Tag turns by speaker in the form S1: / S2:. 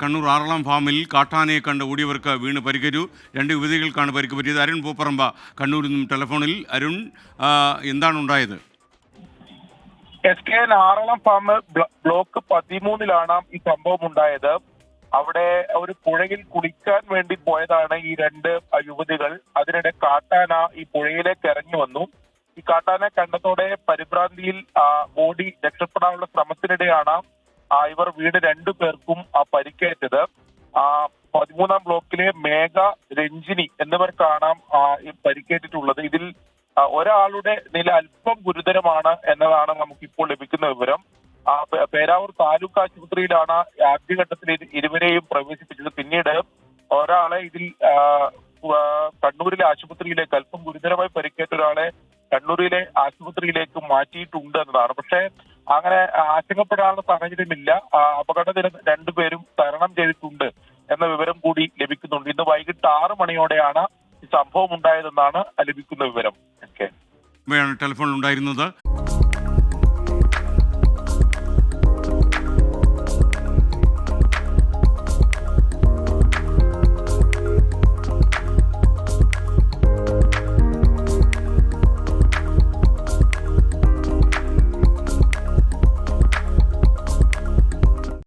S1: കണ്ണൂർ ആറളം ഫാമിൽ കാട്ടാനയെ കണ്ട് ഓടിയവർക്ക് വീണ് പരിക്കേറ്റു. 2 യുവതികൾക്കാണ് പരിക്ക് പറ്റിയത്. അരുൺ പൂപ്പറമ്പ കണ്ണൂരിൽ നിന്നും ടെലിഫോണിൽ. അരുൺ, എന്താണ് ഉണ്ടായത്?
S2: SKN ആറളം ഫാം ബ്ലോക്ക് 13-ലാണ് ഈ സംഭവം ഉണ്ടായത്. അവിടെ ഒരു പുഴയിൽ കുളിക്കാൻ വേണ്ടി പോയതാണ് ഈ 2 യുവതികൾ. അതിനിടെ കാട്ടാന ഈ പുഴയിലേക്ക് ഇറങ്ങി വന്നു. ഈ കാട്ടാനെ കണ്ടതോടെ പരിഭ്രാന്തിയിൽ ഓടി രക്ഷപ്പെടാനുള്ള ശ്രമത്തിനിടെയാണ് ഇവർ വീട് 2 പേർക്കും പരിക്കേറ്റത്. 13-ാം ബ്ലോക്കിലെ മേഘ, രഞ്ജിനി എന്നിവർക്കാണ് പരിക്കേറ്റിട്ടുള്ളത്. ഇതിൽ ഒരാളുടെ നില അല്പം ഗുരുതരമാണ് എന്നതാണ് നമുക്കിപ്പോൾ ലഭിക്കുന്ന വിവരം. പേരാവൂർ താലൂക്ക് ആശുപത്രിയിലാണ് ആദ്യഘട്ടത്തിൽ ഇരുവരെയും പ്രവേശിപ്പിച്ചത്. പിന്നീട് ഒരാളെ ഇതിൽ കണ്ണൂരിലെ ആശുപത്രിയിലേക്ക്, അല്പം ഗുരുതരമായി പരിക്കേറ്റ ഒരാളെ കണ്ണൂരിലെ ആശുപത്രിയിലേക്ക് മാറ്റിയിട്ടുണ്ട് എന്നതാണ്. പക്ഷേ അങ്ങനെ ആശങ്കപ്പെടാനുള്ള സാഹചര്യമില്ല. അപകടത്തിൽ 2 പേരും തരണം ചെയ്തിട്ടുണ്ട് എന്ന വിവരം കൂടി ലഭിക്കുന്നുണ്ട്. ഇന്ന് വൈകിട്ട് 6 മണിയോടെയാണ് ഈ സംഭവം ഉണ്ടായതെന്നാണ് ലഭിക്കുന്ന വിവരം.
S1: ടെലിഫോണിൽ ഉണ്ടായിരുന്നത്.